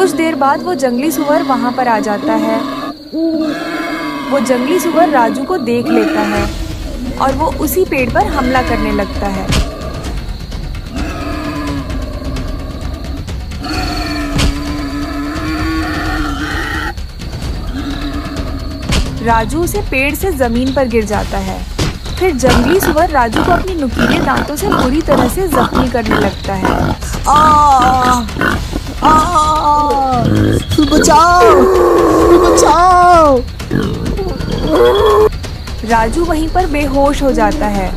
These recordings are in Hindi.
कुछ देर बाद वो जंगली सुअर वहाँ पर आ जाता है। वो जंगली सुअर राजू को देख लेता है और वो उसी पेड़ पर हमला करने लगता है। राजू उसे पेड़ से जमीन पर गिर जाता है। फिर जंगली सुअर राजू को अपनी नुकीले दांतों से बुरी तरह से जख्मी करने लगता है। बचाओ, बचाओ! राजू वहीं पर बेहोश हो जाता है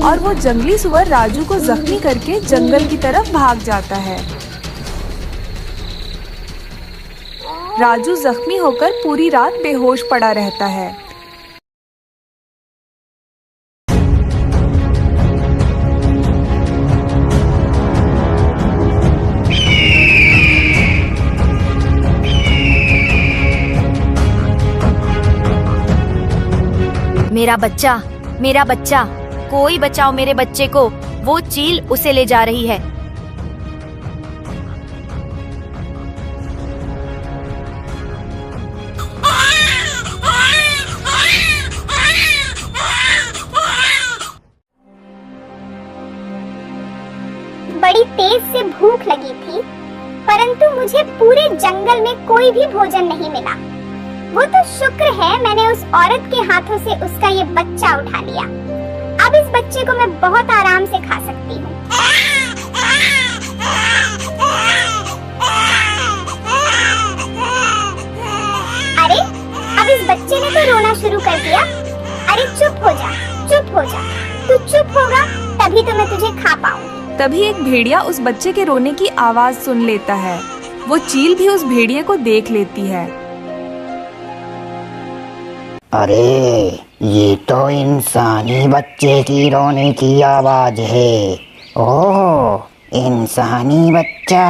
और वो जंगली सुअर राजू को जख्मी करके जंगल की तरफ भाग जाता है। राजू जख्मी होकर पूरी रात बेहोश पड़ा रहता है। मेरा बच्चा, मेरा बच्चा, कोई बचाओ मेरे बच्चे को, वो चील उसे ले जा रही है। बड़ी तेज से भूख लगी थी, परंतु मुझे पूरे जंगल में कोई भी भोजन नहीं मिला। वो तो शुक्र है मैंने उस औरत के हाथों से उसका ये बच्चा उठा लिया। अब इस बच्चे को मैं बहुत आराम से खा सकती हूँ। अरे, अब इस बच्चे ने तो रोना शुरू कर दिया। अरे चुप हो जा, चुप हो जा। तू चुप होगा तभी तो मैं तुझे खा पाऊँ। तभी एक भेड़िया उस बच्चे के रोने की आवाज सुन लेता है। वो चील भी उस भेड़िए को देख लेती है। अरे, ये तो इंसानी बच्चे की रोने की आवाज है। ओह, इंसानी बच्चा!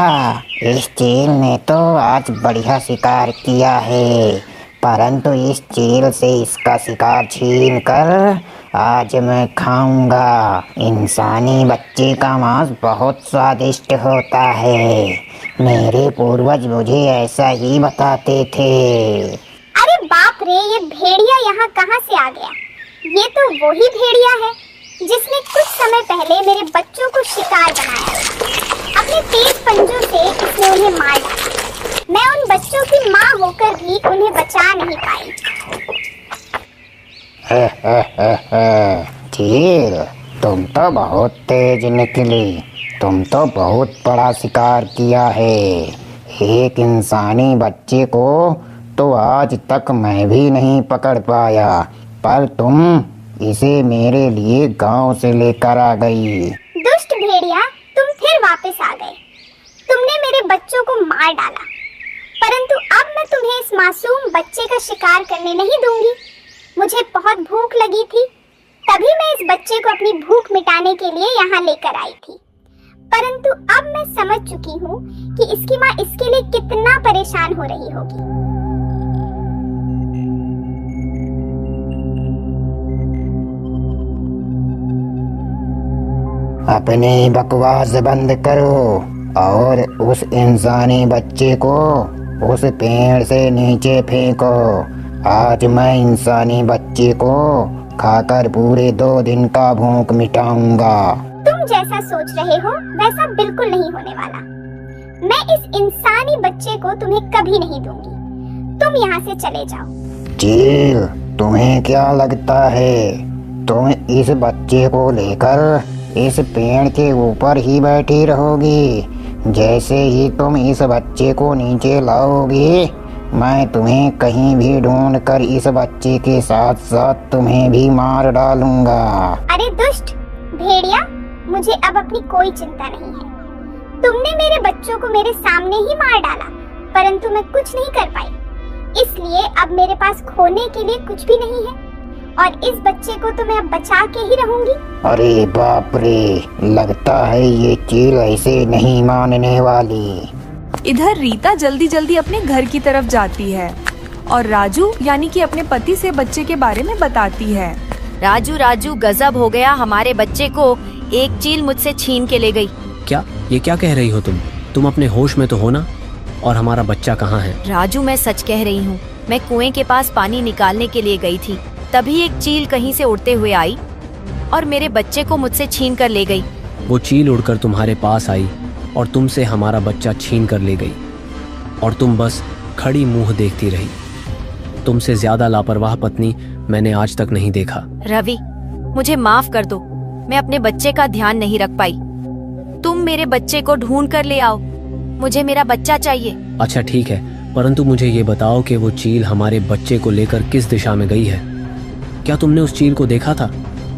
इस चील ने तो आज बढ़िया शिकार किया है, परंतु इस चील से इसका शिकार छीन कर आज मैं खाऊंगा। इंसानी बच्चे का मांस बहुत स्वादिष्ट होता है। मेरे पूर्वज मुझे ऐसा ही बताते थे। अरे बाप रे, ये भेड़िया यहाँ कहाँ से आ गया? ये तो वही भेड़िया है जिसने कुछ समय पहले मेरे बच्चों को शिकार बनाया। अपने तेज पंजों से इसने उन्हें मार डाला। मैं उन बच्चों की माँ होकर भी उन्हें बचा नहीं पाई। चील, तुम तो बहुत तेज निकली। तुम तो बहुत बड़ा शिकार किया है। एक इंसानी बच्चे को तो आज तक मैं भी नहीं पकड़ पाया, पर तुम इसे मेरे लिए गांव से लेकर आ गई। दुष्ट भेड़िया, तुम फिर वापस आ गए। तुमने मेरे बच्चों को मार डाला, परंतु अब मैं तुम्हें इस मासूम बच्चे का शिकार करने नहीं दूंगी। मुझे बहुत भूख लगी थी, तभी मैं इस बच्चे को अपनी भूख मिटाने के लिए यहाँ लेकर आई थी। परंतु अब मैं समझ चुकी हूँ कि इसकी माँ इसके लिए कितना परेशान हो रही होगी। अपनी बकवास बंद करो और उस इंसानी बच्चे को उस पेड़ से नीचे फेंको। आज मैं इंसानी बच्चे को खाकर पूरे 2 दिन का भूख मिटाऊंगा। तुम जैसा सोच रहे हो वैसा बिल्कुल नहीं होने वाला। मैं इस इंसानी बच्चे को तुम्हें कभी नहीं दूंगी। तुम यहाँ से चले जाओ। चील, तुम्हें क्या लगता है तुम इस बच्चे को लेकर इस पेड़ के ऊपर ही बैठी रहोगी? जैसे ही तुम इस बच्चे को नीचे लाओगी, मैं तुम्हें कहीं भी ढूंढ कर इस बच्चे के साथ साथ तुम्हें भी मार डालूंगा। अरे दुष्ट भेड़िया, मुझे अब अपनी कोई चिंता नहीं है। तुमने मेरे बच्चों को मेरे सामने ही मार डाला, परंतु मैं कुछ नहीं कर पाई। इसलिए अब मेरे पास खोने के लिए कुछ भी नहीं है और इस बच्चे को तो मैं अब बचा के ही रहूंगी। अरे बाप रे, लगता है ये चील ऐसे नहीं मानने वाली। इधर रीता जल्दी जल्दी अपने घर की तरफ जाती है और राजू यानी कि अपने पति से बच्चे के बारे में बताती है। राजू राजू, गजब हो गया, हमारे बच्चे को एक चील मुझसे छीन के ले गई। क्या? ये क्या कह रही हो तुम अपने होश में तो हो ना? और हमारा बच्चा कहाँ है? राजू, मैं सच कह रही हूँ। मैं कुएं के पास पानी निकालने के लिए गई थी, तभी एक चील कहीं से उड़ते हुए आई और मेरे बच्चे को मुझसे छीन कर ले गई। वो चील उड़कर तुम्हारे पास आई और तुमसे हमारा बच्चा छीन कर ले गई और तुम बस खड़ी मुंह देखती रही। तुमसे ज्यादा लापरवाह पत्नी मैंने आज तक नहीं देखा। रवि, मुझे माफ कर दो, मैं अपने बच्चे का ध्यान नहीं रख पाई। तुम मेरे बच्चे को ढूंढ कर ले आओ, मुझे मेरा बच्चा चाहिए। अच्छा ठीक है, परंतु मुझे ये बताओ कि वो चील हमारे बच्चे को लेकर किस दिशा में गई है? क्या तुमने उस चील को देखा था?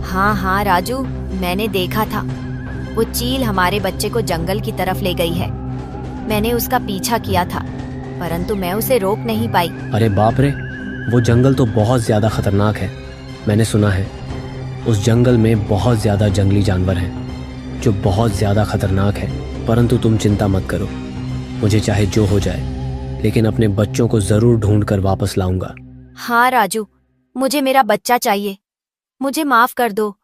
हाँ राजू, मैंने देखा था। वो चील हमारे बच्चे को जंगल की तरफ ले गई है। मैंने उसका पीछा किया था, परंतु मैं उसे रोक नहीं पाई। अरे बाप रे, वो जंगल तो बहुत ज्यादा खतरनाक है। मैंने सुना है उस जंगल में बहुत ज्यादा जंगली जानवर हैं जो बहुत ज्यादा खतरनाक है। परंतु तुम चिंता मत करो, मुझे चाहे जो हो जाए, लेकिन अपने बच्चों को जरूर ढूंढ कर वापस लाऊंगा। हाँ राजू, मुझे मेरा बच्चा चाहिए। मुझे माफ कर दो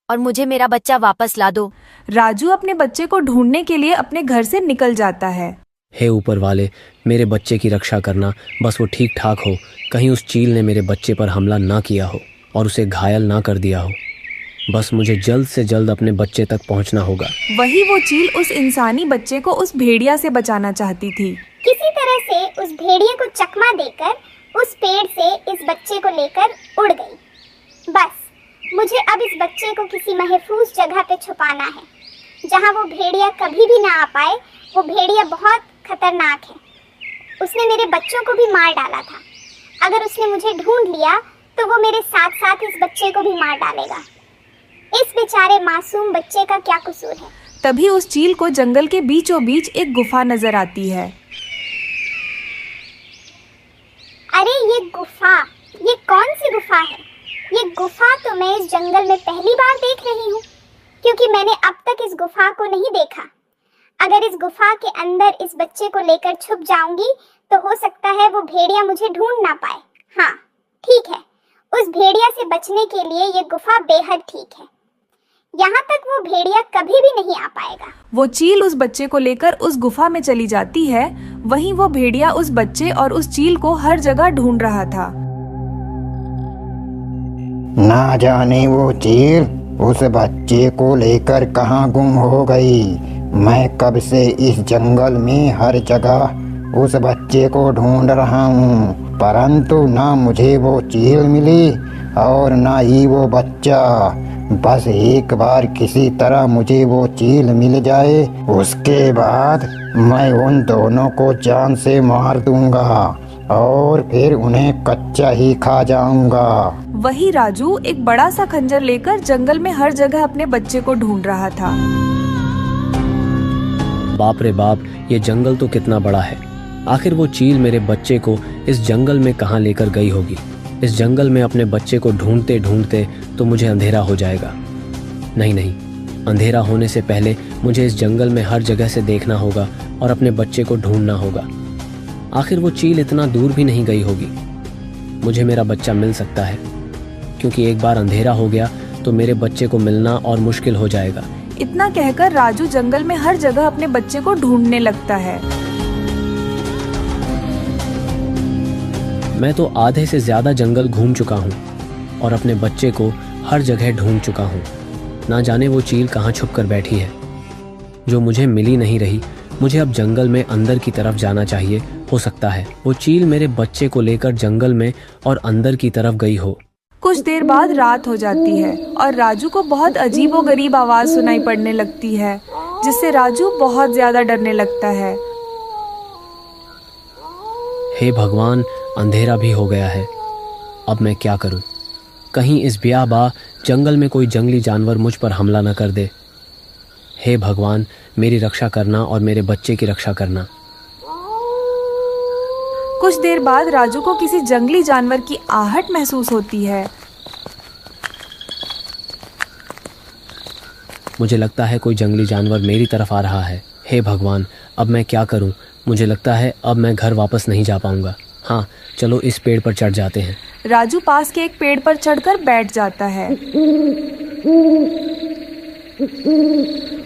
और मुझे मेरा बच्चा वापस ला दो। राजू अपने बच्चे को ढूंढने के लिए अपने घर से निकल जाता है। हे ऊपर वाले, मेरे बच्चे की रक्षा करना, बस वो ठीक ठाक हो, कहीं उस चील ने मेरे बच्चे पर हमला ना किया हो और उसे घायल ना कर दिया हो। बस मुझे जल्द से जल्द अपने बच्चे तक पहुंचना होगा। वही वो चील उस इंसानी बच्चे को उस भेड़िया से बचाना चाहती थी। किसी तरह से उस भेड़िए को चकमा देकर उस पेड़ से इस बच्चे को लेकर उड़ गई। बस मुझे अब इस बच्चे को किसी महफूज जगह पे छुपाना है, जहाँ वो भेड़िया कभी भी ना आ पाए। वो भेड़िया बहुत खतरनाक है, उसने मेरे बच्चों को भी मार डाला था। अगर उसने मुझे ढूंढ लिया तो वो मेरे साथ साथ इस बच्चे को भी मार डालेगा। इस बेचारे मासूम बच्चे का क्या कसूर है? तभी उस चील को जंगल के बीचों बीच एक गुफा नजर आती है। अरे ये गुफा, ये कौन सी गुफा है? ये गुफा तो मैं इस जंगल में पहली बार देख रही हूँ, क्योंकि मैंने अब तक इस गुफा को नहीं देखा। अगर इस गुफा के अंदर इस बच्चे को लेकर छुप जाऊंगी तो हो सकता है वो भेड़िया मुझे ढूंढ ना पाए। हाँ ठीक है, उस भेड़िया से बचने के लिए ये गुफा बेहद ठीक है। यहाँ तक वो भेड़िया कभी भी नहीं आ पाएगा। वो चील उस बच्चे को लेकर उस गुफा में चली जाती है। वहीं वो भेड़िया उस बच्चे और उस चील को हर जगह ढूंढ रहा था। ना जाने वो चील उस बच्चे को लेकर कहाँ गुम हो गई। मैं कब से इस जंगल में हर जगह उस बच्चे को ढूंढ रहा हूँ, परंतु ना मुझे वो चील मिली और ना ही वो बच्चा। बस एक बार किसी तरह मुझे वो चील मिल जाए, उसके बाद मैं उन दोनों को जान से मार दूंगा और फिर उन्हें कच्चा ही खा जाऊंगा। वही राजू एक बड़ा सा खंजर लेकर जंगल में हर जगह अपने बच्चे को ढूंढ रहा था। बाप रे बाप, ये जंगल तो कितना बड़ा है। आखिर वो चील मेरे बच्चे को इस जंगल में कहाँ लेकर गई होगी। इस जंगल में अपने बच्चे को ढूंढते ढूंढते तो मुझे अंधेरा हो जाएगा। नहीं, अंधेरा होने से पहले मुझे इस जंगल में हर जगह से देखना होगा और अपने बच्चे को ढूंढना होगा। आखिर वो चील इतना दूर भी नहीं गई होगी। मुझे मेरा बच्चा मिल सकता है, क्योंकि एक बार अंधेरा हो गया तो मेरे बच्चे को मिलना और मुश्किल हो जाएगा। इतना कहकर राजू जंगल में हर जगह अपने बच्चे को ढूंढने लगता है। मैं तो आधे से ज्यादा जंगल घूम चुका हूँ और अपने बच्चे को हर जगह ढूंढ चुका हूँ। ना जाने वो चील कहाँ छुप कर बैठी है, जो मुझे मिल ही नहीं रही। मुझे अब जंगल में अंदर की तरफ जाना चाहिए। हो सकता है वो चील मेरे बच्चे को लेकर जंगल में और अंदर की तरफ गई हो। कुछ देर बाद रात हो जाती है और राजू को बहुत अजीबोगरीब आवाज सुनाई पड़ने लगती है, जिससे राजू बहुत ज्यादा डरने लगता है। हे भगवान, अंधेरा भी हो गया है। अब मैं क्या करूं? कहीं इस बियाबा जंगल में कोई जंगली जानवर मुझ पर हमला न कर दे। हे भगवान, मेरी रक्षा करना और मेरे बच्चे की रक्षा करना। कुछ देर बाद राजू को किसी जंगली जानवर की आहट महसूस होती है। मुझे लगता है कोई जंगली जानवर मेरी तरफ आ रहा है। हे भगवान, अब मैं क्या करूं? मुझे लगता है अब मैं घर वापस नहीं जा पाऊंगा। हाँ, चलो इस पेड़ पर चढ़ जाते हैं। राजू पास के एक पेड़ पर चढ़कर बैठ जाता है।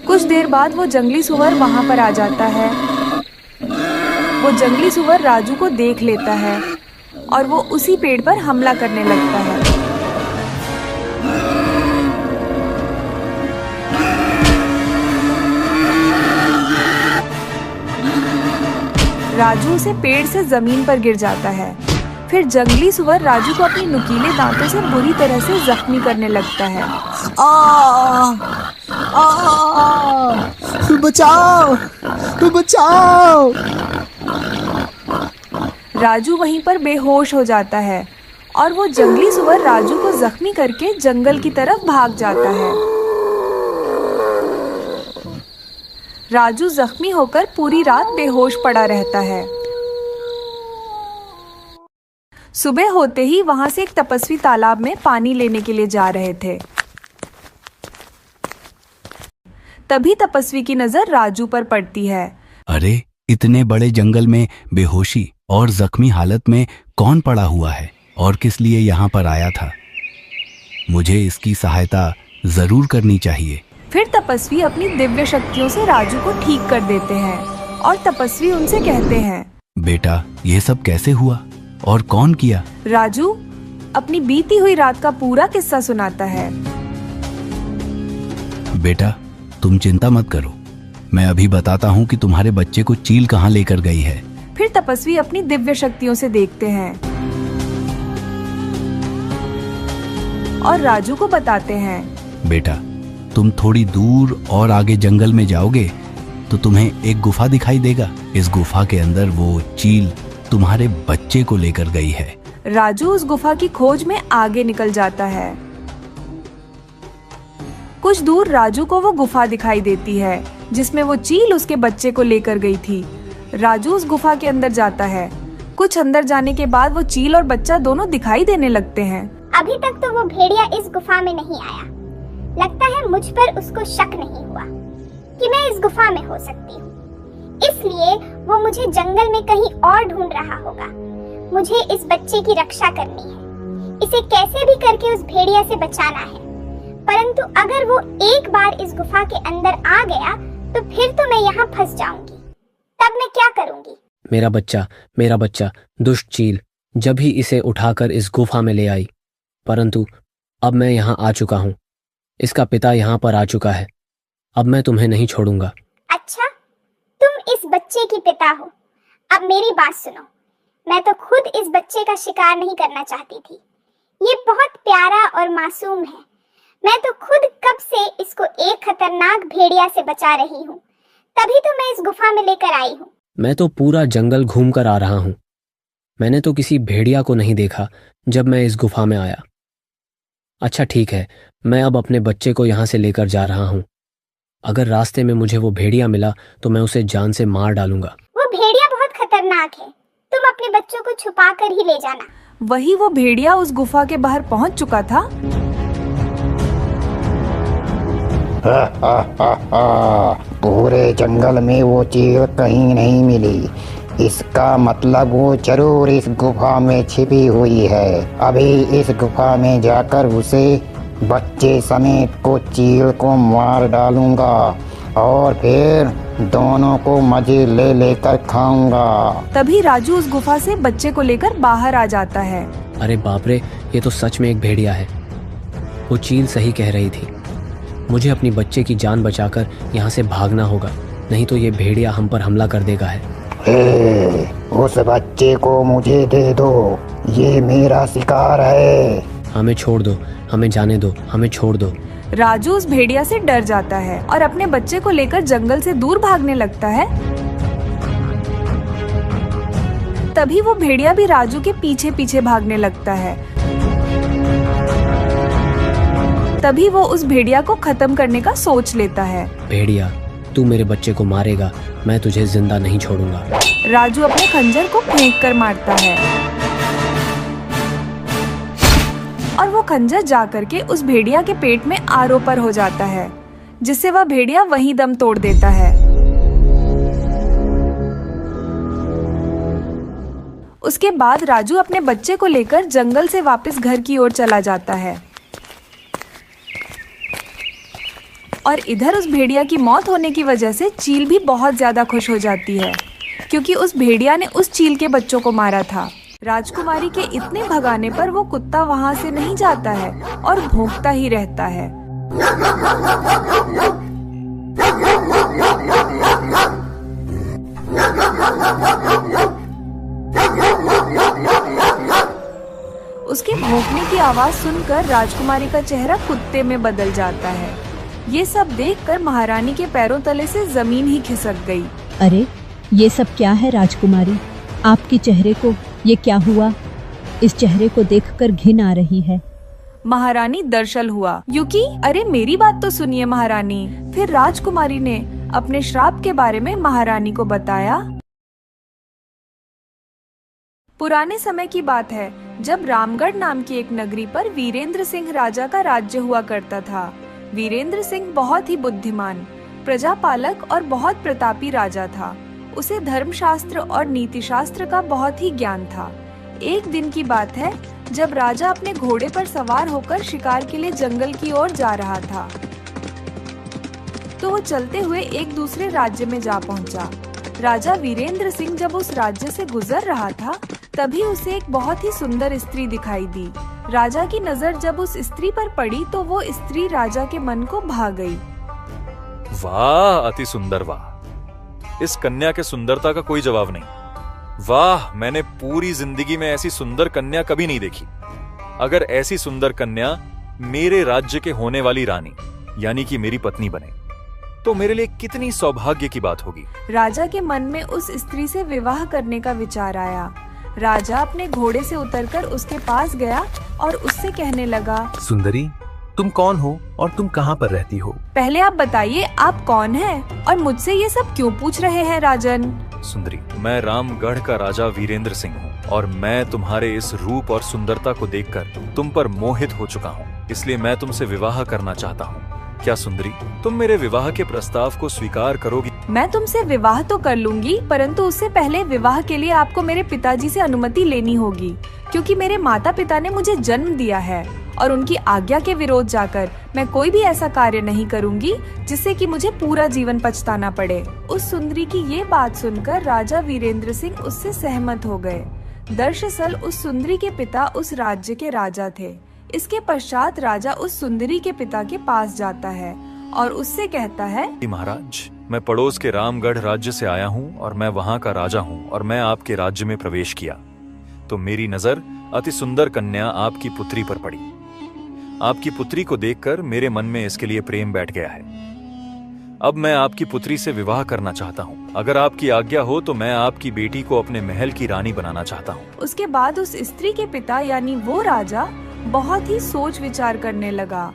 कुछ देर बाद वो जंगली सुअर वहां पर आ जाता है। वो जंगली सुअर राजू को देख लेता है और वो उसी पेड़ पर हमला करने लगता है। राजू उसे पेड़ से जमीन पर गिर जाता है। फिर जंगली सुअर राजू को अपनी नुकीले दांतों से बुरी तरह से जख्मी करने लगता है। बचाओ, बचाओ! राजू वहीं पर बेहोश हो जाता है और वो जंगली सुअर राजू को जख्मी करके जंगल की तरफ भाग जाता है। राजू जख्मी होकर पूरी रात बेहोश पड़ा रहता है। सुबह होते ही वहां से एक तपस्वी तालाब में पानी लेने के लिए जा रहे थे। तभी तपस्वी की नजर राजू पर पड़ती है। अरे, इतने बड़े जंगल में बेहोशी और जख्मी हालत में कौन पड़ा हुआ है और किस लिए यहाँ पर आया था? मुझे इसकी सहायता जरूर करनी चाहिए। फिर तपस्वी अपनी दिव्य शक्तियों से राजू को ठीक कर देते हैं और तपस्वी उनसे कहते हैं, बेटा, ये सब कैसे हुआ और कौन किया? राजू अपनी बीती हुई रात का पूरा किस्सा सुनाता है। बेटा, तुम चिंता मत करो, मैं अभी बताता हूँ कि तुम्हारे बच्चे को चील कहाँ लेकर गई है। फिर तपस्वी अपनी दिव्य शक्तियों से देखते हैं और राजू को बताते हैं, बेटा, तुम थोड़ी दूर और आगे जंगल में जाओगे तो तुम्हें एक गुफा दिखाई देगा। इस गुफा के अंदर वो चील तुम्हारे बच्चे को लेकर गई है। राजू उस गुफा की खोज में आगे निकल जाता है। कुछ दूर राजू को वो गुफा दिखाई देती है जिसमें वो चील उसके बच्चे को लेकर गई थी। राजू उस गुफा के अंदर जाता है। कुछ अंदर जाने के बाद वो चील और बच्चा दोनों दिखाई देने लगते हैं। अभी तक तो वो भेड़िया इस गुफा में नहीं आया। लगता है मुझ पर उसको शक नहीं हुआ कि मैं इस गुफा में हो सकती हूँ, इसलिए वो मुझे जंगल में कहीं और ढूंढ रहा होगा। मुझे इस बच्चे की रक्षा करनी है, इसे कैसे भी करके उस भेड़िया से बचाना है। परंतु अगर वो एक बार इस गुफा के अंदर आ गया तो फिर तो मैं यहाँ फंस जाऊंगी। तब मैं क्या करूंगी? मेरा बच्चा दुष्ट चील जब ही इसे उठाकर इस गुफा में ले आई, परंतु अब मैं यहाँ आ चुका हूँ। इसका पिता यहाँ पर आ चुका है। अब मैं तुम्हें नहीं छोड़ूंगा। अच्छा, तुम इस बच्चे की पिता हो। अब मेरी बात सुनो, मैं तो खुद इस बच्चे का शिकार नहीं करना चाहती थी। ये बहुत प्यारा और मासूम है। मैं तो खुद कब से इसको एक खतरनाक भेड़िया से बचा रही हूँ, तभी तो मैं इस गुफा में लेकर आई हूँ। मैं तो पूरा जंगल घूम कर आ रहा हूँ। मैंने तो किसी भेड़िया को नहीं देखा जब मैं इस गुफा में आया। अच्छा ठीक है, मैं अब अपने बच्चे को यहाँ से लेकर जा रहा हूँ। अगर रास्ते में मुझे वो भेड़िया मिला तो मैं उसे जान से मार डालूंगा। वो भेड़िया बहुत खतरनाक है, तुम अपने बच्चों को छुपा कर ही ले जाना। वही वो भेड़िया उस गुफा के बाहर पहुँच चुका था। पूरे जंगल में वो चील कहीं नहीं मिली। इसका मतलब वो जरूर इस गुफा में छिपी हुई है। अभी इस गुफा में जाकर उसे बच्चे समेत को चील को मार डालूंगा और फिर दोनों को मजे ले लेकर खाऊंगा। तभी राजू उस गुफा से बच्चे को लेकर बाहर आ जाता है। अरे बाप रे, ये तो सच में एक भेड़िया है। वो चील सही कह रही थी। मुझे अपनी बच्चे की जान बचाकर यहाँ से भागना होगा, नहीं तो ये भेड़िया हम पर हमला कर देगा है। उस बच्चे को मुझे दे दो, ये मेरा शिकार है। हमें छोड़ दो, हमें जाने दो, हमें छोड़ दो। राजू उस भेड़िया से डर जाता है और अपने बच्चे को लेकर जंगल से दूर भागने लगता है। तभी वो भेड़िया भी राजू के पीछे पीछे भागने लगता है। तभी वो उस भेड़िया को खत्म करने का सोच लेता है। भेड़िया, तू मेरे बच्चे को मारेगा, मैं तुझे जिंदा नहीं छोड़ूंगा। राजू अपने खंजर को फेंक कर मारता है और वो खंजर जा करके उस भेड़िया के पेट में आरोपर हो जाता है, जिससे वह भेड़िया वहीं दम तोड़ देता है। उसके बाद राजू अपने बच्चे को लेकर जंगल से वापस घर की ओर चला जाता है और इधर उस भेड़िया की मौत होने की वजह से चील भी बहुत ज्यादा खुश हो जाती है। क्योंकि उस भेड़िया ने उस चील के बच्चों को मारा था। राजकुमारी के इतने भगाने पर वो कुत्ता वहाँ से नहीं जाता है और भौंकता ही रहता है। उसके भौंकने की आवाज सुनकर राजकुमारी का चेहरा कुत्ते में बदल जाता है। ये सब देखकर महारानी के पैरों तले से जमीन ही खिसक गई। अरे ये सब क्या है राजकुमारी, आपके चेहरे को ये क्या हुआ? इस चेहरे को देखकर घिन आ रही है। महारानी दरअसल हुआ यूकी। अरे मेरी बात तो सुनिए महारानी। फिर राजकुमारी ने अपने श्राप के बारे में महारानी को बताया। पुराने समय की बात है, जब रामगढ़ नाम की एक नगरी पर वीरेंद्र सिंह राजा का राज्य हुआ करता था। वीरेंद्र सिंह बहुत ही बुद्धिमान, प्रजापालक और बहुत प्रतापी राजा था। उसे धर्मशास्त्र और नीति शास्त्र का बहुत ही ज्ञान था। एक दिन की बात है, जब राजा अपने घोड़े पर सवार होकर शिकार के लिए जंगल की ओर जा रहा था, तो वो चलते हुए एक दूसरे राज्य में जा पहुंचा। राजा वीरेंद्र सिंह जब उस राज्य से गुजर रहा था, तभी उसे एक बहुत ही सुंदर स्त्री दिखाई दी। राजा की नजर जब उस स्त्री पर पड़ी तो वो स्त्री राजा के मन को भा गई। वाह, अति सुंदर, वाह! इस कन्या के सुंदरता का कोई जवाब नहीं। वाह, मैंने पूरी जिंदगी में ऐसी सुंदर कन्या कभी नहीं देखी। अगर ऐसी सुंदर कन्या मेरे राज्य के होने वाली रानी यानी कि मेरी पत्नी बने तो मेरे लिए कितनी सौभाग्य की बात होगी। राजा के मन में उस स्त्री से विवाह करने का विचार आया। राजा अपने घोड़े से उतरकर उसके पास गया और उससे कहने लगा, सुंदरी, तुम कौन हो और तुम कहाँ पर रहती हो? पहले आप बताइए, आप कौन हैं और मुझसे ये सब क्यों पूछ रहे हैं राजन? सुंदरी, मैं रामगढ़ का राजा वीरेंद्र सिंह हूँ और मैं तुम्हारे इस रूप और सुंदरता को देखकर तुम पर मोहित हो चुका हूँ, इसलिए मैं तुमसे विवाह करना चाहता हूँ। क्या सुंदरी, तुम मेरे विवाह के प्रस्ताव को स्वीकार करोगी? मैं तुमसे विवाह तो कर लूंगी, परंतु उससे पहले विवाह के लिए आपको मेरे पिताजी से अनुमति लेनी होगी, क्योंकि मेरे माता पिता ने मुझे जन्म दिया है और उनकी आज्ञा के विरोध जाकर मैं कोई भी ऐसा कार्य नहीं करूंगी जिससे कि मुझे पूरा जीवन पछताना पड़े। उस सुंदरी की ये बात सुनकर राजा वीरेंद्र सिंह उससे सहमत हो गए। दरअसल उस सुंदरी के पिता उस राज्य के राजा थे। इसके पश्चात राजा उस सुंदरी के पिता के पास जाता है और उससे कहता है, महाराज, मैं पड़ोस के रामगढ़ राज्य से आया हूँ और मैं वहाँ का राजा हूँ और मैं आपके राज्य में प्रवेश किया तो मेरी नजर अति सुंदर कन्या आपकी पुत्री पर पड़ी। आपकी पुत्री को देखकर मेरे मन में इसके लिए प्रेम बैठ गया है। अब मैं आपकी पुत्री से विवाह करना चाहता हूँ। अगर आपकी आज्ञा हो तो मैं आपकी बेटी को अपने महल की रानी बनाना चाहता हूँ। उसके बाद उस स्त्री के पिता यानी वो राजा बहुत ही सोच विचार करने लगा।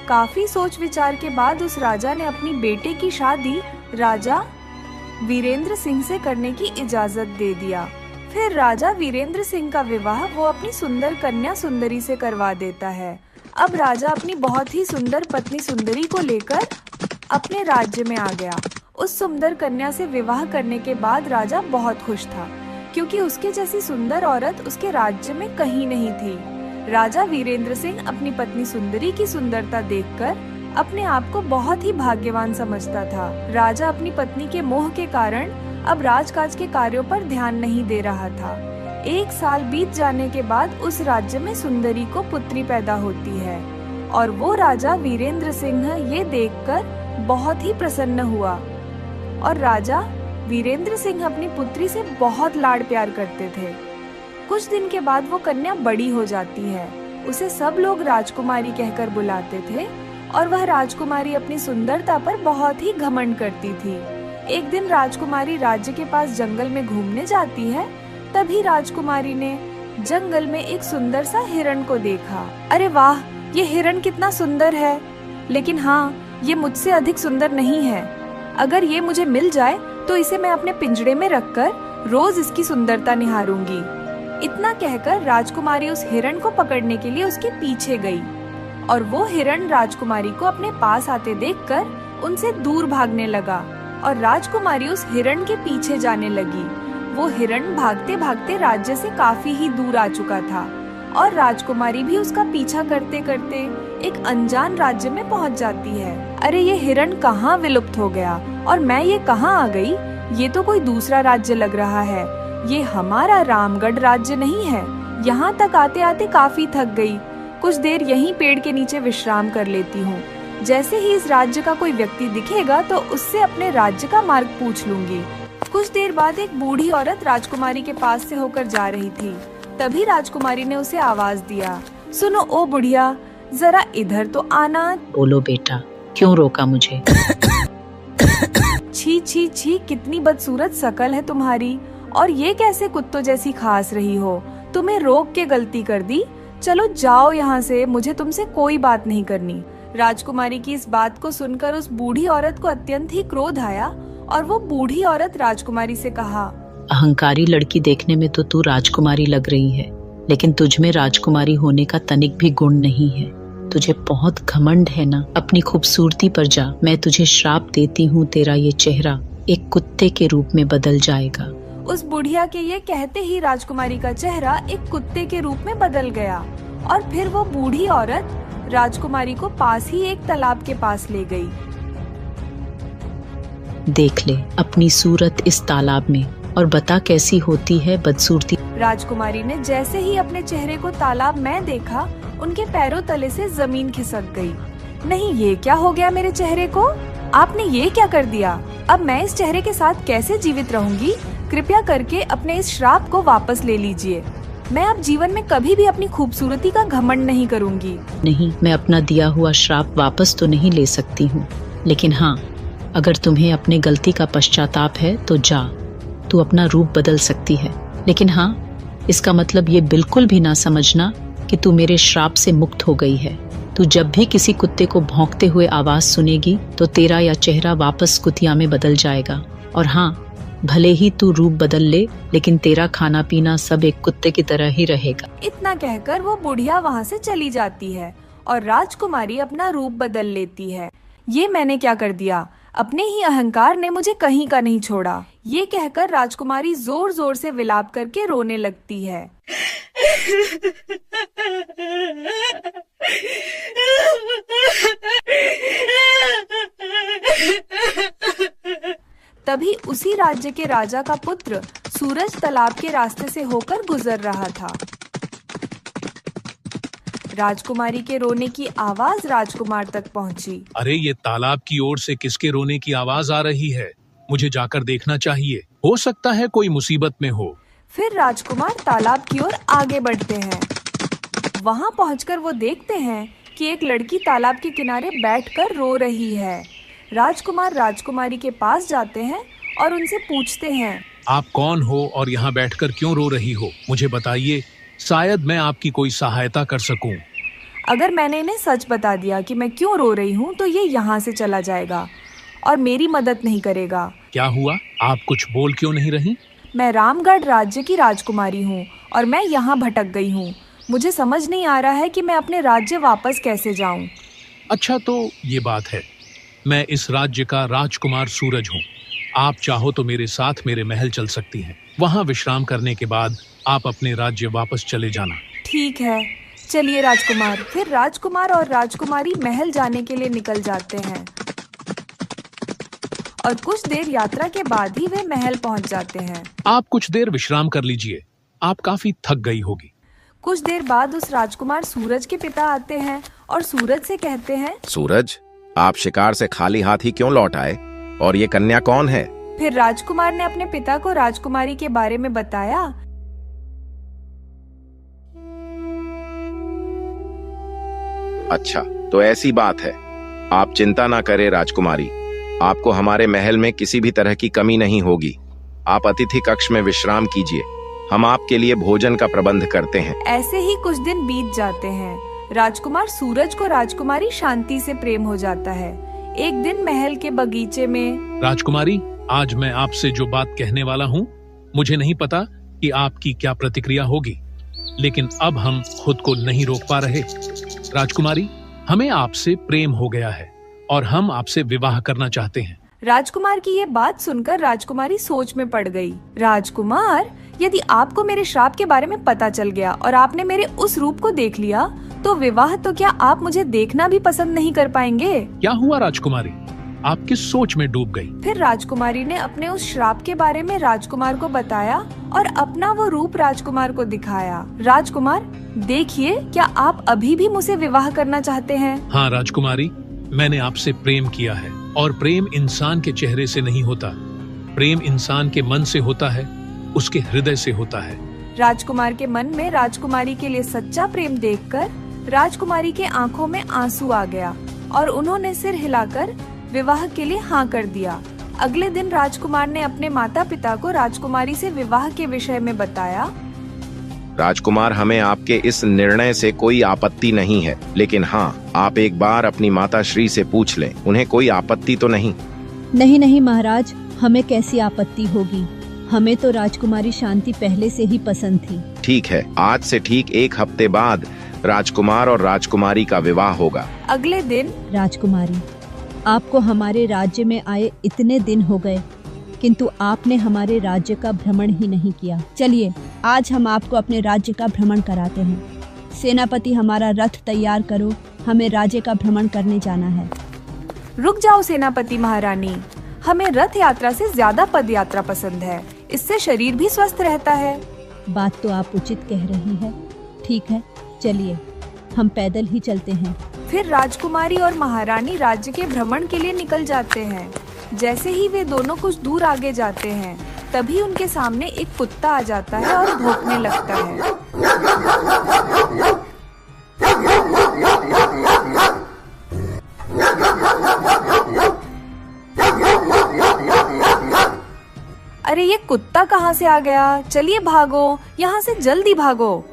काफी सोच विचार के बाद उस राजा ने अपनी बेटे की शादी राजा वीरेंद्र सिंह से करने की इजाजत दे दिया। फिर राजा वीरेंद्र सिंह का विवाह वो अपनी सुंदर कन्या सुंदरी से करवा देता है। अब राजा अपनी बहुत ही सुंदर पत्नी सुंदरी को लेकर अपने राज्य में आ गया। उस सुंदर कन्या से विवाह करने के बाद राजा बहुत खुश था, क्योंकि उसके जैसी सुंदर औरत उसके राज्य में कहीं नहीं थी। राजा वीरेंद्र सिंह अपनी पत्नी सुंदरी की सुंदरता देखकर अपने आप को बहुत ही भाग्यवान समझता था। राजा अपनी पत्नी के मोह के कारण अब राजकाज के कार्यों पर ध्यान नहीं दे रहा था। 1 साल बीत जाने के बाद उस राज्य में सुंदरी को पुत्री पैदा होती है और वो राजा वीरेंद्र सिंह ये देखकर बहुत ही प्रसन्न हुआ और राजा वीरेंद्र सिंह अपनी पुत्री से बहुत लाड प्यार करते थे। कुछ दिन के बाद वो कन्या बड़ी हो जाती है। उसे सब लोग राजकुमारी कहकर बुलाते थे और वह राजकुमारी अपनी सुंदरता पर बहुत ही घमंड करती थी। एक दिन राजकुमारी राज्य के पास जंगल में घूमने जाती है। तभी राजकुमारी ने जंगल में एक सुंदर सा हिरण को देखा। अरे वाह, ये हिरण कितना सुंदर है, लेकिन हाँ, ये मुझसे अधिक सुंदर नहीं है। अगर ये मुझे मिल जाए तो इसे मैं अपने पिंजड़े में रखकर रोज इसकी सुंदरता निहारूंगी। इतना कहकर राजकुमारी उस हिरण को पकड़ने के लिए उसके पीछे गई और वो हिरण राजकुमारी को अपने पास आते देखकर उनसे दूर भागने लगा और राजकुमारी उस हिरण के पीछे जाने लगी। वो हिरण भागते भागते राज्य से काफी ही दूर आ चुका था और राजकुमारी भी उसका पीछा करते करते एक अनजान राज्य में पहुंच जाती है। अरे ये हिरण कहाँ विलुप्त हो गया और मैं ये कहाँ आ गई? ये तो कोई दूसरा राज्य लग रहा है। ये हमारा रामगढ़ राज्य नहीं है। यहाँ तक आते आते काफी थक गई। कुछ देर यहीं पेड़ के नीचे विश्राम कर लेती हूँ। जैसे ही इस राज्य का कोई व्यक्ति दिखेगा तो उससे अपने राज्य का मार्ग पूछ लूंगी। कुछ देर बाद एक बूढ़ी औरत राजकुमारी के पास से होकर जा रही थी। तभी राजकुमारी ने उसे आवाज दिया, सुनो ओ बुढ़िया, जरा इधर तो आना। बोलो बेटा, क्यों रोका मुझे? छी छी छी, कितनी बदसूरत शकल है तुम्हारी, और ये कैसे कुत्तों जैसी खास रही हो। तुम्हें रोक के गलती कर दी। चलो जाओ यहाँ से, मुझे तुमसे कोई बात नहीं करनी। राजकुमारी की इस बात को सुनकर उस बूढ़ी औरत को अत्यंत ही क्रोध आया और वो बूढ़ी औरत राजकुमारी से कहा, अहंकारी लड़की देखने में तो तू राजकुमारी लग रही है, लेकिन तुझ में राजकुमारी होने का तनिक भी गुण नहीं है। तुझे बहुत घमंड है ना। अपनी खूबसूरती पर जा। मैं तुझे श्राप देती हूँ, तेरा ये चेहरा एक कुत्ते के रूप में बदल जाएगा। उस बुढ़िया के ये कहते ही राजकुमारी का चेहरा एक कुत्ते के रूप में बदल गया और फिर वो बूढ़ी औरत राजकुमारी को पास ही एक तालाब के पास ले गई। देख ले अपनी सूरत इस तालाब में और बता कैसी होती है बदसूरती। राजकुमारी ने जैसे ही अपने चेहरे को तालाब में देखा, उनके पैरों तले से जमीन खिसक गई। नहीं, ये क्या हो गया मेरे चेहरे को? आपने ये क्या कर दिया? अब मैं इस चेहरे के साथ कैसे जीवित रहूंगी? कृपया करके अपने इस श्राप को वापस ले लीजिए। मैं अब जीवन में कभी भी अपनी खूबसूरती का घमंड नहीं करूंगी। नहीं, मैं अपना दिया हुआ श्राप वापस तो नहीं ले सकती हूँ, लेकिन हाँ, अगर तुम्हें अपने गलती का पश्चाताप है तो जा, तू अपना रूप बदल सकती है। लेकिन हाँ, इसका मतलब ये बिल्कुल भी ना समझना कि तू मेरे श्राप से मुक्त हो गई है। तू जब भी किसी कुत्ते को भौंकते हुए आवाज सुनेगी तो तेरा यह चेहरा वापस कुतिया में बदल जाएगा। और हाँ, भले ही तू रूप बदल ले, लेकिन तेरा खाना पीना सब एक कुत्ते की तरह ही रहेगा। इतना कहकर वो बुढ़िया वहाँ से चली जाती है और राजकुमारी अपना रूप बदल लेती है। ये मैंने क्या कर दिया? अपने ही अहंकार ने मुझे कहीं का नहीं छोड़ा। ये कहकर राजकुमारी जोर जोर से विलाप करके रोने लगती है। तभी उसी राज्य के राजा का पुत्र सूरज तालाब के रास्ते से होकर गुजर रहा था। राजकुमारी के रोने की आवाज राजकुमार तक पहुंची। अरे, ये तालाब की ओर से किसके रोने की आवाज आ रही है? मुझे जाकर देखना चाहिए, हो सकता है कोई मुसीबत में हो। फिर राजकुमार तालाब की ओर आगे बढ़ते हैं। वहां पहुंचकर वो देखते हैं कि एक लड़की तालाब के किनारे बैठकर रो रही है। राजकुमार राजकुमारी के पास जाते हैं और उनसे पूछते हैं, आप कौन हो और यहाँ बैठकर क्यों रो रही हो? मुझे बताइए, शायद मैं आपकी कोई सहायता कर सकूं। अगर मैंने इन्हें सच बता दिया कि मैं क्यों रो रही हूँ तो ये यहाँ से चला जाएगा और मेरी मदद नहीं करेगा। क्या हुआ? आप कुछ बोल क्यों नहीं रही? मैं रामगढ़ राज्य की राजकुमारी हूँ और मैं यहाँ भटक गई हूँ। मुझे समझ नहीं आ रहा है कि मैं अपने राज्य वापस कैसे जाऊँ। अच्छा, तो ये बात है। मैं इस राज्य का राजकुमार सूरज हूँ। आप चाहो तो मेरे साथ मेरे महल चल सकती हैं। वहाँ विश्राम करने के बाद आप अपने राज्य वापस चले जाना। ठीक है, चलिए राजकुमार। फिर राजकुमार और राजकुमारी महल जाने के लिए निकल जाते हैं और कुछ देर यात्रा के बाद ही वे महल पहुंच जाते हैं। आप कुछ देर विश्राम कर लीजिए, आप काफी थक गई होगी। कुछ देर बाद उस राजकुमार सूरज के पिता आते हैं और सूरज से कहते हैं, सूरज, आप शिकार से खाली हाथ ही क्यों लौट आए? और ये कन्या कौन है? फिर राजकुमार ने अपने पिता को राजकुमारी के बारे में बताया। अच्छा, तो ऐसी बात है। आप चिंता ना करें राजकुमारी, आपको हमारे महल में किसी भी तरह की कमी नहीं होगी। आप अतिथि कक्ष में विश्राम कीजिए, हम आपके लिए भोजन का प्रबंध करते हैं। ऐसे ही कुछ दिन बीत जाते हैं। राजकुमार सूरज को राजकुमारी शांति से प्रेम हो जाता है। एक दिन महल के बगीचे में, राजकुमारी, आज मैं आपसे जो बात कहने वाला हूँ, मुझे नहीं पता कि आपकी क्या प्रतिक्रिया होगी, लेकिन अब हम खुद को नहीं रोक पा रहे। राजकुमारी, हमें आपसे प्रेम हो गया है और हम आपसे विवाह करना चाहते हैं। राजकुमार की ये बात सुनकर राजकुमारी सोच में पड़ गई। राजकुमार, यदि आपको मेरे श्राप के बारे में पता चल गया और आपने मेरे उस रूप को देख लिया तो विवाह तो क्या आप मुझे देखना भी पसंद नहीं कर पाएंगे? क्या हुआ राजकुमारी? आप किस सोच में डूब गई? फिर राजकुमारी ने अपने उस श्राप के बारे में राजकुमार को बताया और अपना वो रूप राजकुमार को दिखाया। राजकुमार, देखिए, क्या आप अभी भी मुझसे विवाह करना चाहते हैं? हाँ राजकुमारी, मैंने आपसे प्रेम किया है और प्रेम इंसान के चेहरे से नहीं होता, प्रेम इंसान के मन से होता है, उसके हृदय से होता है। राजकुमार के मन में राजकुमारी के लिए सच्चा प्रेम देखकर राजकुमारी के आंखों में आंसू आ गया और उन्होंने सिर हिलाकर विवाह के लिए हाँ कर दिया। अगले दिन राजकुमार ने अपने माता पिता को राजकुमारी से विवाह के विषय में बताया। राजकुमार, हमें आपके इस निर्णय से कोई आपत्ति नहीं है, लेकिन हाँ, आप एक बार अपनी माता श्री से पूछ लें, उन्हें कोई आपत्ति तो नहीं? नहीं महाराज, हमें कैसी आपत्ति होगी, हमें तो राजकुमारी शांति पहले से ही पसंद थी। ठीक है, आज से ठीक 1 हफ्ते बाद राजकुमार और राजकुमारी का विवाह होगा। अगले दिन राजकुमारी, आपको हमारे राज्य में आए इतने दिन हो गए, किंतु आपने हमारे राज्य का भ्रमण ही नहीं किया। चलिए, आज हम आपको अपने राज्य का भ्रमण कराते हैं। सेनापति, हमारा रथ तैयार करो, हमें राज्य का भ्रमण करने जाना है। रुक जाओ सेनापति महारानी, हमें रथ यात्रा से ज्यादा पद यात्रा पसंद है, इससे शरीर भी स्वस्थ रहता है। बात तो आप उचित कह रही है। ठीक है, चलिए हम पैदल ही चलते हैं। फिर राजकुमारी और महारानी राज्य के भ्रमण के लिए निकल जाते हैं। जैसे ही वे दोनों कुछ दूर आगे जाते हैं, तभी उनके सामने एक कुत्ता आ जाता है और भौंकने लगता है। अरे ये कुत्ता कहाँ से आ गया? चलिए भागो, यहाँ से जल्दी भागो।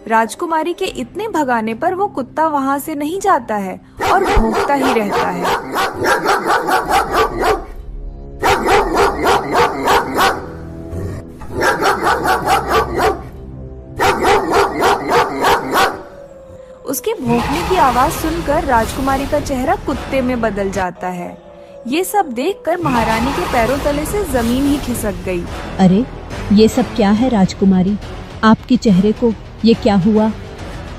राजकुमारी के इतने भगाने पर वो कुत्ता वहाँ से नहीं जाता है और भौंकता ही रहता है। उसके भौंकने की आवाज सुनकर राजकुमारी का चेहरा कुत्ते में बदल जाता है। ये सब देखकर महारानी के पैरों तले से जमीन ही खिसक गई। अरे ये सब क्या है राजकुमारी, आपके चेहरे को ये क्या हुआ?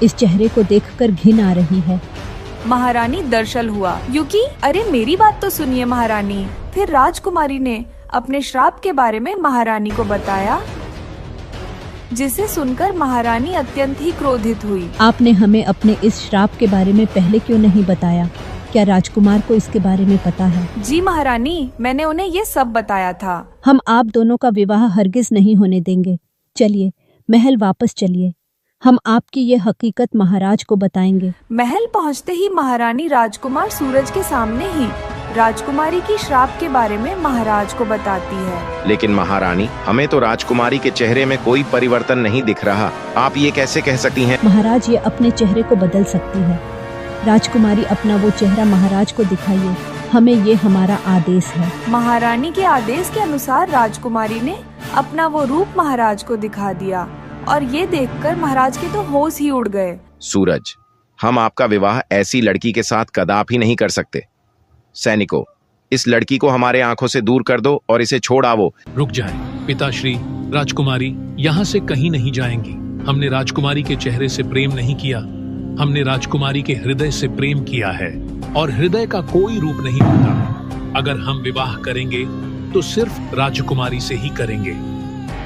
इस चेहरे को देखकर घिन आ रही है। महारानी दरअसल हुआ क्योंकि अरे मेरी बात तो सुनिए महारानी। फिर राजकुमारी ने अपने श्राप के बारे में महारानी को बताया, जिसे सुनकर महारानी अत्यंत ही क्रोधित हुई। आपने हमें अपने इस श्राप के बारे में पहले क्यों नहीं बताया? क्या राजकुमार को इसके बारे में पता है? जी महारानी, मैंने उन्हें ये सब बताया था। हम आप दोनों का विवाह हरगिज नहीं होने देंगे। चलिए महल वापस चलिए, हम आपकी ये हकीकत महाराज को बताएंगे। महल पहुंचते ही महारानी राजकुमार सूरज के सामने ही राजकुमारी की श्राप के बारे में महाराज को बताती है। लेकिन महारानी, हमें तो राजकुमारी के चेहरे में कोई परिवर्तन नहीं दिख रहा, आप ये कैसे कह सकती हैं? महाराज ये अपने चेहरे को बदल सकती है। राजकुमारी अपना वो चेहरा महाराज को दिखाइए, हमें ये हमारा आदेश है। महारानी के आदेश के अनुसार राजकुमारी ने अपना वो रूप महाराज को दिखा दिया और ये देखकर महाराज के तो होश ही उड़ गए। सूरज, हम आपका विवाह ऐसी लड़की के साथ कदापि नहीं कर सकते। सैनिकों, इस लड़की को हमारे आंखों से दूर कर दो और इसे छोड़ आवो। रुक जाए पिताश्री, राजकुमारी यहाँ से कहीं नहीं जाएंगी। हमने राजकुमारी के चेहरे से प्रेम नहीं किया, हमने राजकुमारी के हृदय से प्रेम किया है और हृदय का कोई रूप नहीं होता। अगर हम विवाह करेंगे तो सिर्फ राजकुमारी से ही करेंगे,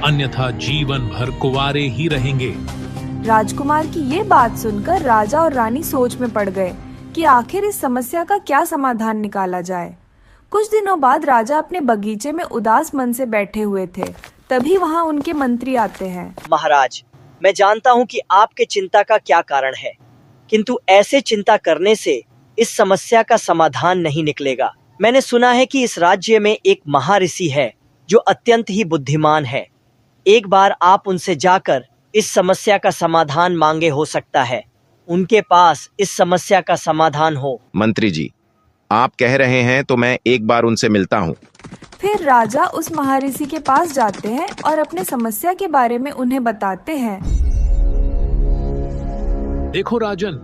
अन्यथा जीवन भर कुंवारे ही रहेंगे। राजकुमार की ये बात सुनकर राजा और रानी सोच में पड़ गए कि आखिर इस समस्या का क्या समाधान निकाला जाए। कुछ दिनों बाद राजा अपने बगीचे में उदास मन से बैठे हुए थे, तभी वहाँ उनके मंत्री आते हैं। महाराज, मैं जानता हूँ कि आपके चिंता का क्या कारण है, किंतु ऐसे चिंता करने से इस समस्या का समाधान नहीं निकलेगा। मैंने सुना है कि इस राज्य में एक महाऋषि है जो अत्यंत ही बुद्धिमान है। एक बार आप उनसे जाकर इस समस्या का समाधान मांगे, हो सकता है उनके पास इस समस्या का समाधान हो। मंत्री जी, आप कह रहे हैं तो मैं एक बार उनसे मिलता हूँ। फिर राजा उस महाऋषि के पास जाते हैं और अपने समस्या के बारे में उन्हें बताते हैं। देखो राजन,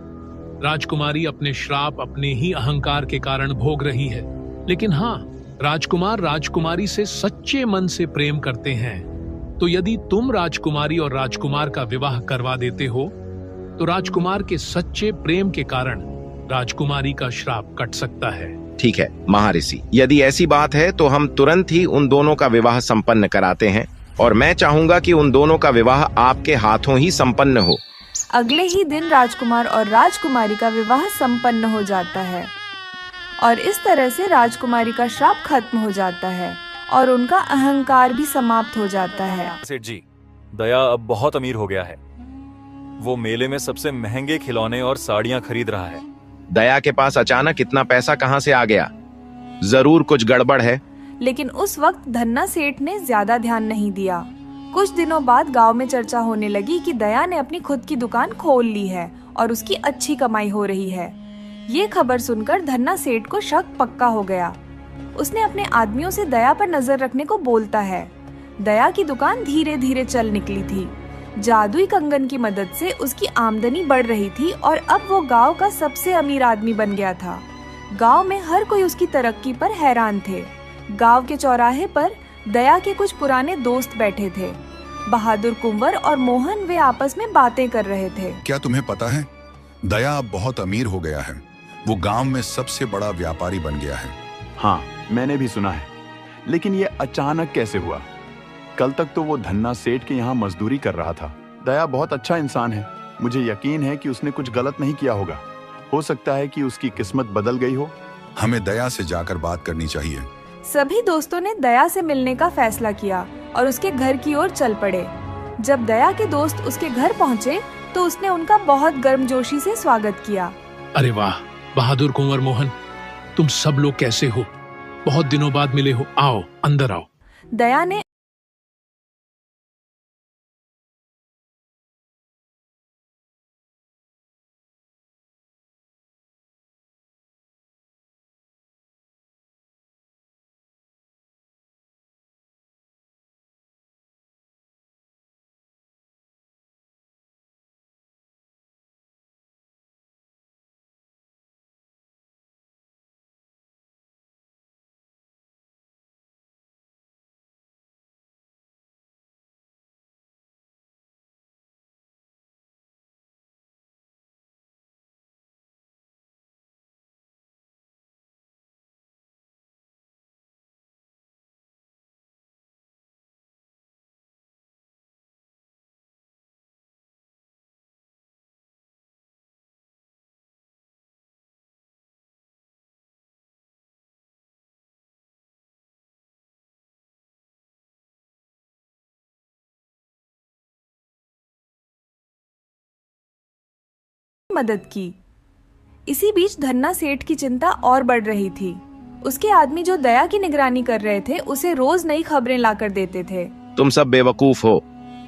राजकुमारी अपने श्राप अपने ही अहंकार के कारण भोग रही है, लेकिन हाँ, राजकुमार राजकुमारी से सच्चे मन से प्रेम करते हैं। तो यदि तुम राजकुमारी और राजकुमार का विवाह करवा देते हो तो राजकुमार के सच्चे प्रेम के कारण राजकुमारी का श्राप कट सकता है। ठीक है महाऋषि, यदि ऐसी बात है तो हम तुरंत ही उन दोनों का विवाह संपन्न कराते हैं और मैं चाहूंगा कि उन दोनों का विवाह आपके हाथों ही संपन्न हो। अगले ही दिन राजकुमार और राजकुमारी का विवाह संपन्न हो जाता है और इस तरह से राजकुमारी का श्राप खत्म हो जाता है और उनका अहंकार भी समाप्त हो जाता है। सेठ जी, दया अब बहुत अमीर हो गया है। वो मेले में सबसे महंगे खिलौने और साड़ियां खरीद रहा है। दया के पास अचानक इतना पैसा कहाँ से आ गया? जरूर कुछ गड़बड़ है। लेकिन उस वक्त धन्ना सेठ ने ज्यादा ध्यान नहीं दिया। कुछ दिनों बाद गांव में चर्चा होने लगी कि दया ने अपनी खुद की दुकान खोल ली है और उसकी अच्छी कमाई हो रही है। ये खबर सुनकर धन्ना सेठ को शक पक्का हो गया। उसने अपने आदमियों से दया पर नजर रखने को बोलता है। दया की दुकान धीरे धीरे चल निकली थी। जादुई कंगन की मदद से उसकी आमदनी बढ़ रही थी और अब वो गांव का सबसे अमीर आदमी बन गया था। गांव में हर कोई उसकी तरक्की पर हैरान थे। गांव के चौराहे पर दया के कुछ पुराने दोस्त बैठे थे। बहादुर कुंवर और मोहन वे आपस में बातें कर रहे थे। क्या तुम्हें पता है, दया अब बहुत अमीर हो गया है। वो गांव में सबसे बड़ा व्यापारी बन गया है। हाँ, मैंने भी सुना है, लेकिन ये अचानक कैसे हुआ? कल तक तो वो धन्ना सेठ के यहाँ मजदूरी कर रहा था। दया बहुत अच्छा इंसान है। मुझे यकीन है कि उसने कुछ गलत नहीं किया होगा। हो सकता है कि उसकी किस्मत बदल गई हो। हमें दया से जाकर बात करनी चाहिए। सभी दोस्तों ने दया से मिलने का फैसला किया और उसके घर की ओर चल पड़े। जब दया के दोस्त उसके घर पहुँचे तो उसने उनका बहुत गर्मजोशी से स्वागत किया। अरे वाह बहादुर कुंवर मोहन, तुम सब लोग कैसे हो? बहुत दिनों बाद मिले हो। आओ अंदर आओ। दया ने मदद की। इसी बीच धन्ना सेठ की चिंता और बढ़ रही थी। उसके आदमी जो दया की निगरानी कर रहे थे उसे रोज नई खबरें लाकर देते थे। तुम सब बेवकूफ हो।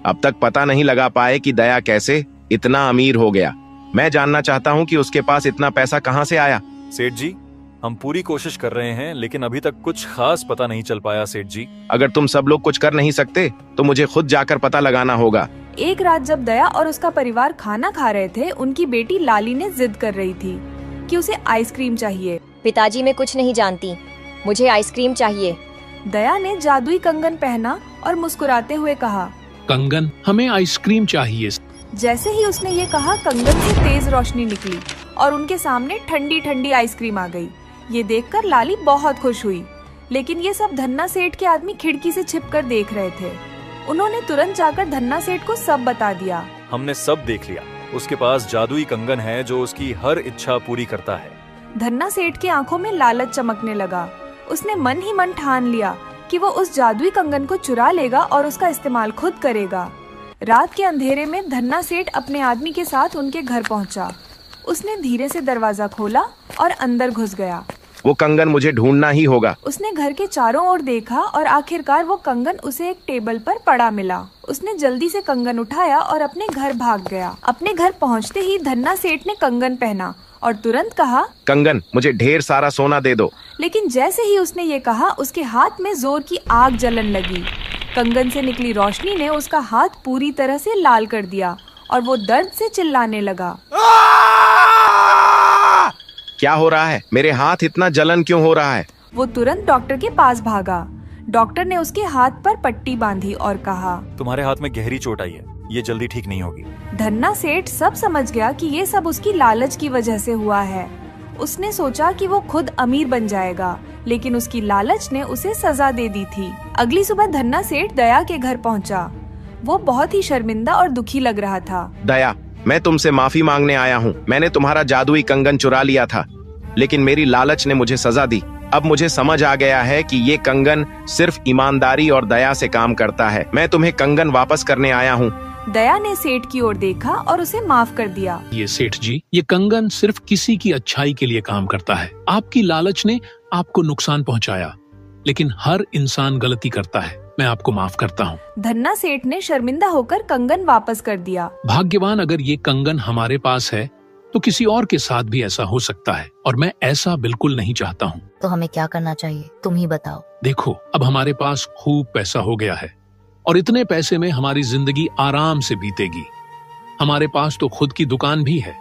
अब तक पता नहीं लगा पाए कि दया कैसे इतना अमीर हो गया। मैं जानना चाहता हूँ कि उसके पास इतना पैसा कहाँ से आया। सेठ जी, हम पूरी कोशिश कर रहे हैं लेकिन अभी तक कुछ खास पता नहीं चल पाया सेठ जी। अगर तुम सब लोग कुछ कर नहीं सकते तो मुझे खुद जाकर पता लगाना होगा। एक रात जब दया और उसका परिवार खाना खा रहे थे, उनकी बेटी लाली ने जिद कर रही थी कि उसे आइसक्रीम चाहिए। पिताजी मैं कुछ नहीं जानती, मुझे आइसक्रीम चाहिए। दया ने जादुई कंगन पहना और मुस्कुराते हुए कहा, कंगन, हमें आइसक्रीम चाहिए। जैसे ही उसने ये कहा, कंगन से तेज रोशनी निकली और उनके सामने ठंडी ठंडी आइसक्रीम आ गई। ये देखकर लाली बहुत खुश हुई, लेकिन ये सब धन्ना सेठ के आदमी खिड़की से छिपकर देख रहे थे। उन्होंने तुरंत जाकर धन्ना सेठ को सब बता दिया। हमने सब देख लिया। उसके पास जादुई कंगन है जो उसकी हर इच्छा पूरी करता है। धन्ना सेठ की आंखों में लालच चमकने लगा। उसने मन ही मन ठान लिया कि वो उस जादुई कंगन को चुरा लेगा और उसका इस्तेमाल खुद करेगा। रात के अंधेरे में धन्ना सेठ अपने आदमी के साथ उनके घर पहुंचा। उसने धीरे से दरवाजा खोला और अंदर घुस गया। वो कंगन मुझे ढूंढना ही होगा। उसने घर के चारों ओर देखा और आखिरकार वो कंगन उसे एक टेबल पर पड़ा मिला। उसने जल्दी से कंगन उठाया और अपने घर भाग गया। अपने घर पहुंचते ही धन्ना सेठ ने कंगन पहना और तुरंत कहा, कंगन, मुझे ढेर सारा सोना दे दो। लेकिन जैसे ही उसने ये कहा, उसके हाथ में जोर की आग जलन लगी। कंगन से निकली रोशनी ने उसका हाथ पूरी तरह से लाल कर दिया और वो दर्द से चिल्लाने लगा। क्या हो रहा है? मेरे हाथ इतना जलन क्यों हो रहा है? वो तुरंत डॉक्टर के पास भागा। डॉक्टर ने उसके हाथ पर पट्टी बांधी और कहा, तुम्हारे हाथ में गहरी चोट आई है, ये जल्दी ठीक नहीं होगी। धन्ना सेठ सब समझ गया कि ये सब उसकी लालच की वजह से हुआ है। उसने सोचा कि वो खुद अमीर बन जाएगा, लेकिन उसकी लालच ने उसे सजा दे दी थी। अगली सुबह धन्ना सेठ दया के घर पहुंचा। वो बहुत ही शर्मिंदा और दुखी लग रहा था। दया, मैं तुमसे माफी मांगने आया हूँ। मैंने तुम्हारा जादुई कंगन चुरा लिया था, लेकिन मेरी लालच ने मुझे सजा दी। अब मुझे समझ आ गया है कि ये कंगन सिर्फ ईमानदारी और दया से काम करता है। मैं तुम्हें कंगन वापस करने आया हूँ। दया ने सेठ की ओर देखा और उसे माफ कर दिया। ये सेठ जी, ये कंगन सिर्फ किसी की अच्छाई के लिए काम करता है। आपकी लालच ने आपको नुकसान पहुंचाया, लेकिन हर इंसान गलती करता है। मैं आपको माफ करता हूँ। धन्ना सेठ ने शर्मिंदा होकर कंगन वापस कर दिया। भाग्यवान, अगर ये कंगन हमारे पास है तो किसी और के साथ भी ऐसा हो सकता है, और मैं ऐसा बिल्कुल नहीं चाहता हूँ। तो हमें क्या करना चाहिए, तुम ही बताओ। देखो, अब हमारे पास खूब पैसा हो गया है और इतने पैसे में हमारी जिंदगी आराम से बीतेगी। हमारे पास तो खुद की दुकान भी है,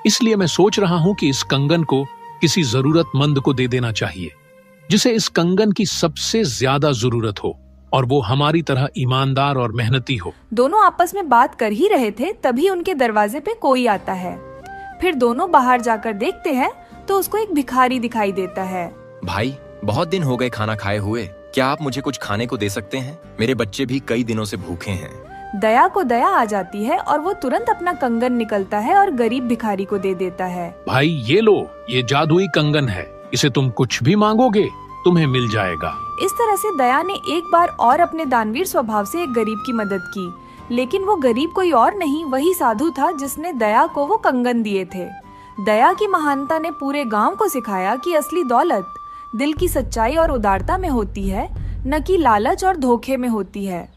इसलिए मैं सोच रहा हूँ कि इस कंगन को किसी जरूरतमंद को दे देना चाहिए, जिसे इस कंगन की सबसे ज्यादा जरूरत हो, और वो हमारी तरह ईमानदार और मेहनती हो। दोनों आपस में बात कर ही रहे थे, तभी उनके दरवाजे पे कोई आता है। फिर दोनों बाहर जाकर देखते हैं तो उसको एक भिखारी दिखाई देता है। भाई, बहुत दिन हो गए खाना खाए हुए, क्या आप मुझे कुछ खाने को दे सकते हैं? मेरे बच्चे भी कई दिनों से भूखे हैं। दया को दया आ जाती है और वो तुरंत अपना कंगन निकलता है और गरीब भिखारी को दे देता है। भाई ये लो, ये जादुई कंगन है, इसे तुम कुछ भी मांगोगे तुम्हें मिल जाएगा। इस तरह से दया ने एक बार और अपने दानवीर स्वभाव से एक गरीब की मदद की, लेकिन वो गरीब कोई और नहीं, वही साधु था जिसने दया को वो कंगन दिए थे। दया की महानता ने पूरे गांव को सिखाया कि असली दौलत दिल की सच्चाई और उदारता में होती है, न कि लालच और धोखे में होती है।